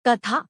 कथा।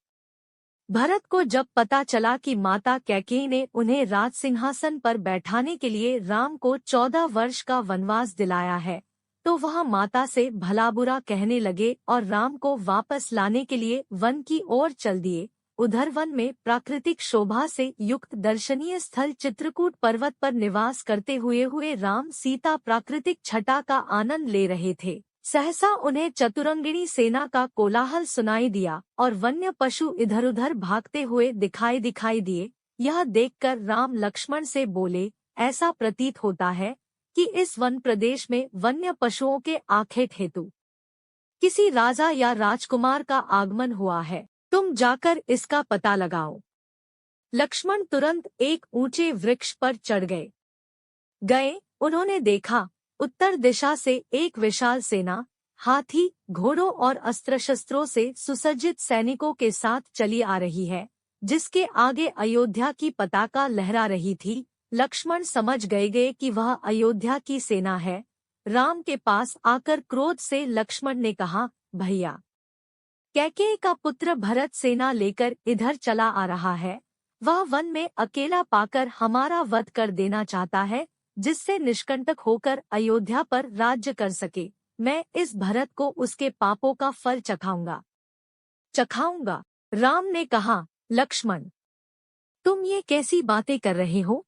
भरत को जब पता चला कि माता कैकेयी ने उन्हें राज सिंहासन पर बैठाने के लिए राम को 14 वर्ष का वनवास दिलाया है, तो वह माता से भला बुरा कहने लगे और राम को वापस लाने के लिए वन की ओर चल दिए। उधर वन में प्राकृतिक शोभा से युक्त दर्शनीय स्थल चित्रकूट पर्वत पर निवास करते हुए राम सीता प्राकृतिक छटा का आनंद ले रहे थे। सहसा उन्हें चतुरंगिणी सेना का कोलाहल सुनाई दिया और वन्य पशु इधर उधर भागते हुए दिखाई दिए। यह देखकर राम लक्ष्मण से बोले, ऐसा प्रतीत होता है कि इस वन प्रदेश में वन्य पशुओं के आखेट हेतु किसी राजा या राजकुमार का आगमन हुआ है। तुम जाकर इसका पता लगाओ। लक्ष्मण तुरंत एक ऊंचे वृक्ष पर चढ़ गए। उन्होंने देखा, उत्तर दिशा से एक विशाल सेना हाथी, घोड़ों और अस्त्र शस्त्रों से सुसज्जित सैनिकों के साथ चली आ रही है, जिसके आगे अयोध्या की पताका लहरा रही थी। लक्ष्मण समझ गए कि वह अयोध्या की सेना है। राम के पास आकर क्रोध से लक्ष्मण ने कहा, भैया, कैकेयी का पुत्र भरत सेना लेकर इधर चला आ रहा है। वह वन में अकेला पाकर हमारा वध कर देना चाहता है, जिससे निष्कंटक होकर अयोध्या पर राज्य कर सके। मैं इस भरत को उसके पापों का फल चखाऊंगा। राम ने कहा, लक्ष्मण, तुम ये कैसी बातें कर रहे हो?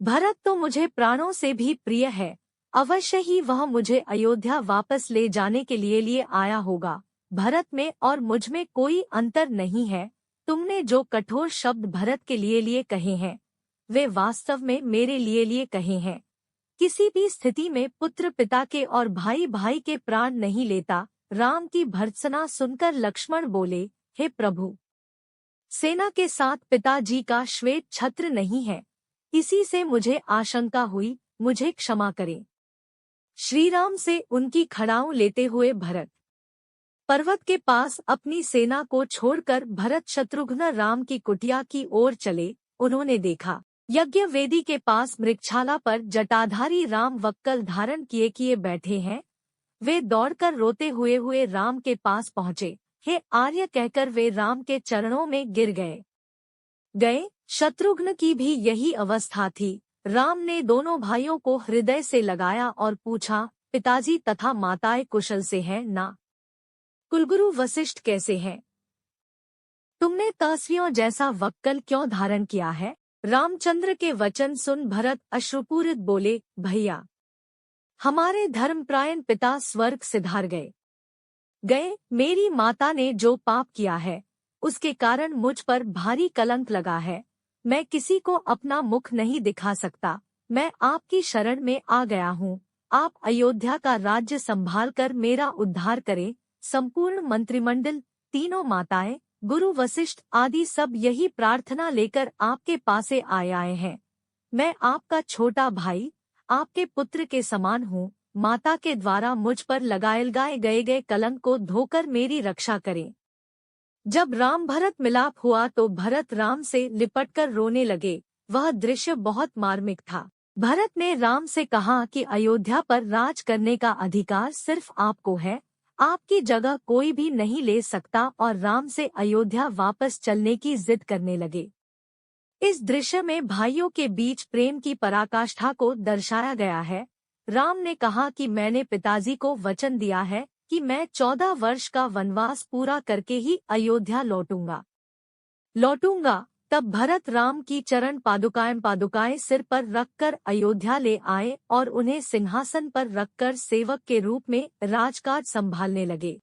भरत तो मुझे प्राणों से भी प्रिय है। अवश्य ही वह मुझे अयोध्या वापस ले जाने के लिए आया होगा। भरत में और मुझ में कोई अंतर नहीं है। तुमने जो कठोर शब्द भरत के लिए कहे हैं, वे वास्तव में मेरे लिए कहे हैं। किसी भी स्थिति में पुत्र पिता के और भाई भाई के प्राण नहीं लेता। राम की भर्त्सना सुनकर लक्ष्मण बोले, हे प्रभु, सेना के साथ पिताजी का श्वेत छत्र नहीं है, इसी से मुझे आशंका हुई, मुझे क्षमा करें। श्रीराम से उनकी खड़ाऊ लेते हुए भरत पर्वत के पास अपनी सेना को छोड़कर भरत शत्रुघ्न राम की कुटिया की ओर चले। उन्होंने देखा, यज्ञ वेदी के पास मृगछाला पर जटाधारी राम वक्कल धारण किए बैठे हैं। वे दौड़कर रोते हुए राम के पास पहुँचे। हे आर्य कहकर वे राम के चरणों में गिर गए। शत्रुघ्न की भी यही अवस्था थी। राम ने दोनों भाइयों को हृदय से लगाया और पूछा, पिताजी तथा माताएं कुशल से हैं ना? कुलगुरु वशिष्ठ कैसे हैं? तुमने तस्वियों जैसा वक्कल क्यों धारण किया है? रामचंद्र के वचन सुन भरत अश्रुपूरित बोले, भैया, हमारे धर्मप्रायण पिता स्वर्ग सिधार गए। मेरी माता ने जो पाप किया है, उसके कारण मुझ पर भारी कलंक लगा है। मैं किसी को अपना मुख नहीं दिखा सकता। मैं आपकी शरण में आ गया हूँ। आप अयोध्या का राज्य संभालकर मेरा उद्धार करें। संपूर्ण मंत्रिमंडल, तीनों माताएं, गुरु वशिष्ठ आदि सब यही प्रार्थना लेकर आपके पासे आए हैं। मैं आपका छोटा भाई, आपके पुत्र के समान हूँ। माता के द्वारा मुझ पर लगाए गए कलंक को धोकर मेरी रक्षा करें। जब राम भरत मिलाप हुआ तो भरत राम से लिपटकर रोने लगे। वह दृश्य बहुत मार्मिक था। भरत ने राम से कहा कि अयोध्या पर राज करने का अधिकार सिर्फ आपको है, आपकी जगह कोई भी नहीं ले सकता, और राम से अयोध्या वापस चलने की जिद करने लगे। इस दृश्य में भाइयों के बीच प्रेम की पराकाष्ठा को दर्शाया गया है। राम ने कहा कि मैंने पिताजी को वचन दिया है कि मैं 14 वर्ष का वनवास पूरा करके ही अयोध्या लौटूंगा। तब भरत राम की चरण पादुकाएं सिर पर रखकर अयोध्या ले आए और उन्हें सिंहासन पर रखकर सेवक के रूप में राजकाज संभालने लगे।